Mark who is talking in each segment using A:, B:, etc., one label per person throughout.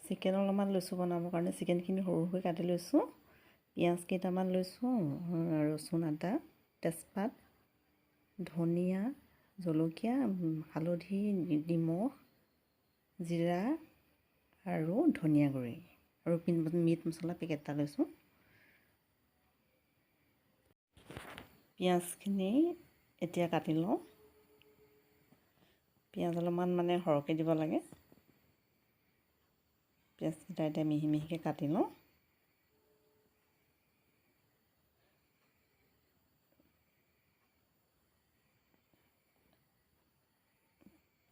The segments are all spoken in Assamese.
A: চিকেন অলপমান লৈছোঁ বনাবৰ কাৰণে। চিকেনখিনি সৰু সৰুকৈ কাটি লৈছোঁ। পিঁয়াজ কেইটামান লৈছোঁ, ৰচুন, আদা, তেজপাত, ধনিয়া, জলকীয়া, হালধি, নিমখ, জিৰা আৰু ধনিয়া গুড়ি আৰু মিট মছলা পেকেট এটা লৈছোঁ। পিঁয়াজখিনি এতিয়া কাটি লওঁ। পিঁয়াজ অলপমান সৰহকৈ দিব লাগে। পিঁয়াজকেইটা এতিয়া মিহি মিহিকৈ কাটি লওঁ।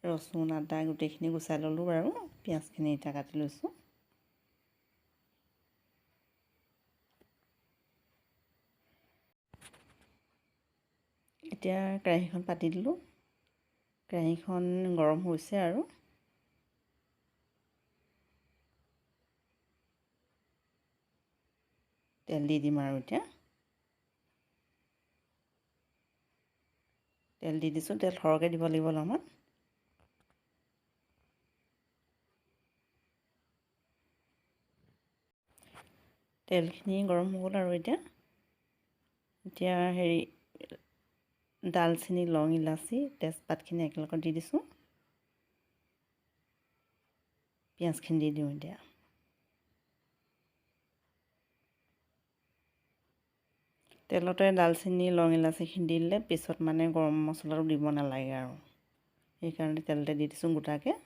A: ৰচুন, আদা গোটেইখিনি গুচাই ল'লোঁ বাৰু। পিঁয়াজখিনি এতিয়া কাটি লৈছোঁ। এতিয়া কেৰাহীখন পাতি দিলোঁ। কেৰাহীখন গৰম হৈছে আৰু তেল দি দিম আৰু এতিয়া তেল দি দিছোঁ। তেল সৰহকৈ দিব লাগিব অলপমান। তেলখিনি গৰম হৈ গ'ল আৰু এতিয়া ডালচেনি, লং, ইলাচি, তেজপাতখিনি একেলগত দি দিছোঁ। পিঁয়াজখিনি দি দিওঁ এতিয়া। তেলতে ডালচেনি, লং, ইলাচিখিনি দি দিলে পিছত গৰম মছলাটো দিব নালাগে আৰু সেইকাৰণে তেলতে দি দিছোঁ গোটাকৈ।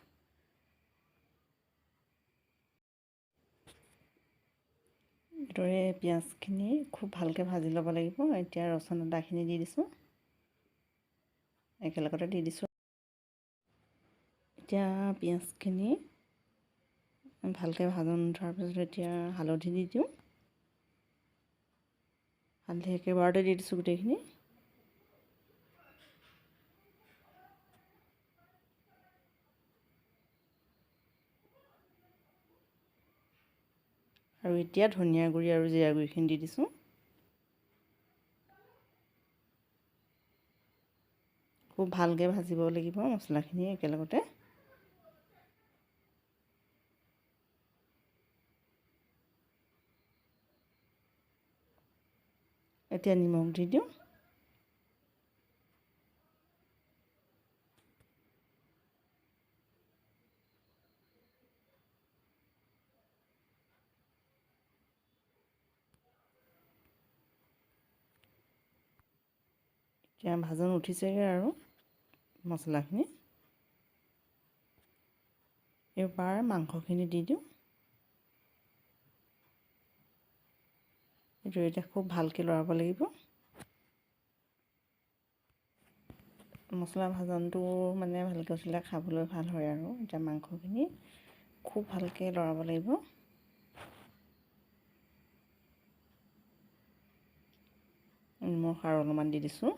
A: এইদৰে পিঁয়াজখিনি খুব ভালকৈ ভাজি ল'ব লাগিব। এতিয়া ৰচুন, আদাখিনি দি দিছোঁ, একেলগতে দি দিছোঁ। এতিয়া পিঁয়াজখিনি ভালকৈ ভাজোঁ থোৱাৰ পিছত এতিয়া হালধি দি দিওঁ। হালধি একেবাৰতে দি দিছোঁ গোটেইখিনি। আৰু এতিয়া ধনিয়া গুড়ি আৰু জিৰা গুড়িখিনি দি দিছোঁ। খুব ভালকৈ ভাজিব লাগিব মছলাখিনি একেলগতে। এতিয়া নিমখ দি দিওঁ। এতিয়া ভাজন উঠিছেগৈ আৰু মছলাখিনি। এইবাৰ মাংসখিনি দি দিওঁ। এইটো এতিয়া খুব ভালকৈ লৰাব লাগিব। মছলা ভাজনটো ভালকৈ উঠিলে খাবলৈ ভাল হয় আৰু এতিয়া মাংসখিনি খুব ভালকৈ লৰাব লাগিব। নিমখ আৰু অলপমান দি দিছোঁ।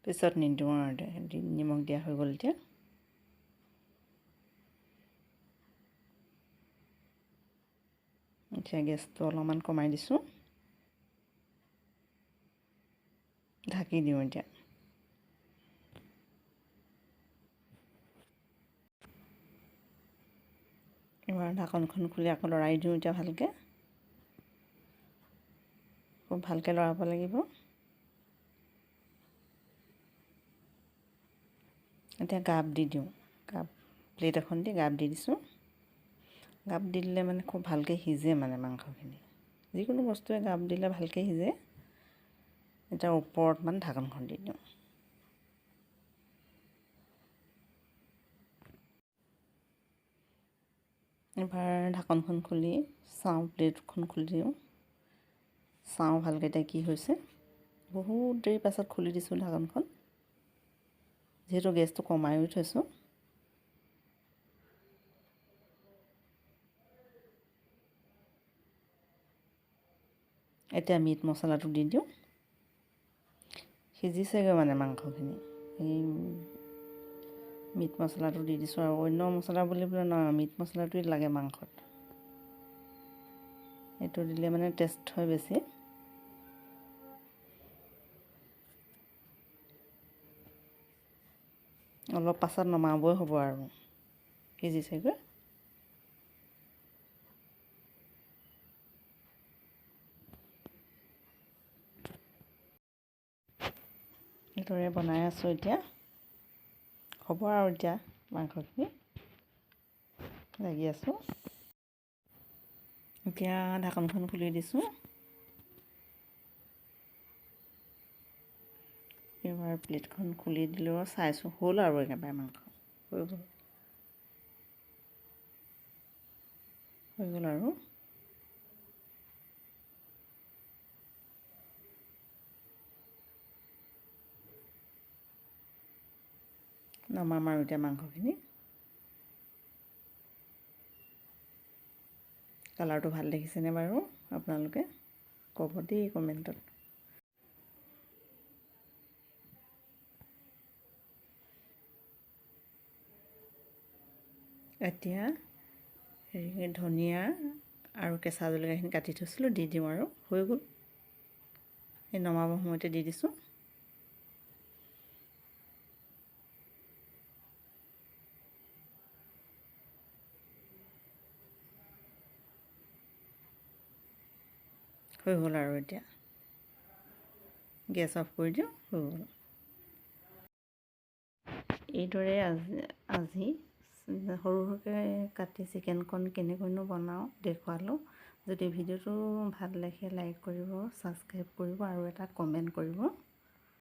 A: পিছত নিদিওঁ আৰু নিমখ দিয়া হৈ গ'ল এতিয়া। এতিয়া গেছটো অলপমান কমাই দিছোঁ। ঢাকি দিওঁ এতিয়া। এবাৰ ঢাকনখন খুলি আকৌ লৰাই দিওঁ এতিয়া ভালকৈ। খুব ভালকৈ লৰাব লাগিব। এতিয়া গাপ দি দিওঁ। প্লেট এখন দি গাপ দি দিছোঁ। গাপ দি দিলে খুব ভালকৈ সিজে মাংসখিনি। যিকোনো বস্তুৱে গাপ দিলে ভালকৈ সিজে। এতিয়া ওপৰত ঢাকনখন দি দিওঁ। এবাৰ ঢাকনখন খুলি চাওঁ, প্লেটখন খুলি দিওঁ। চাওঁ ভালকৈ এতিয়া কি হৈছে। বহুত দেৰি পাছত খুলি দিছোঁ ঢাকনখন, যিহেতু গেছটো কমায়ো থৈছোঁ। এতিয়া মিট মছলাটো দি দিওঁ। সিজিছেগৈ মাংসখিনি। এই মিট মছলাটো দি দিছোঁ আৰু অন্য মছলা বুলিবলৈ নহয়, মিট মছলাটোৱেই লাগে মাংসত। এইটো দিলে টেষ্ট হয় বেছি। অলপ পাছত নমাবই হ'ব আৰু সিজিছেগৈ। এইদৰে বনাই আছোঁ এতিয়া। হ'ব আৰু এতিয়া মাংসখিনি লাগি আছোঁ। এতিয়া ঢাকনখন খুলি দিছোঁ। এবাৰ প্লেটখন খুলি দিলোঁ আৰু চাইছোঁ, হ'ল আৰু একেবাৰে মাংস হৈ গ'ল আৰু। নমাম আৰু এতিয়া মাংসখিনি। কালাৰটো ভাল দেখিছেনে বাৰু আপোনালোকে? ক'ব দেই কমেণ্টত। এতিয়া ধনিয়া আৰু কেঁচা জলকীয়াখিনি কাটি থৈছিলোঁ দি দিওঁ আৰু হৈ গ'ল। এই নমাবৰ সময়তে দি দিছোঁ। হৈ গ'ল আৰু এতিয়া গেছ অফ কৰি দিওঁ, হৈ গ'ল। এইদৰে আজি সৰু সৰুকৈ কাটি চিকেনকণ কেনেকৈনো বনাওঁ দেখুৱালোঁ। যদি ভিডিঅ'টো ভাল লাগে লাইক কৰিব, ছাবস্ক্ৰাইব কৰিব আৰু এটা কমেণ্ট কৰিব।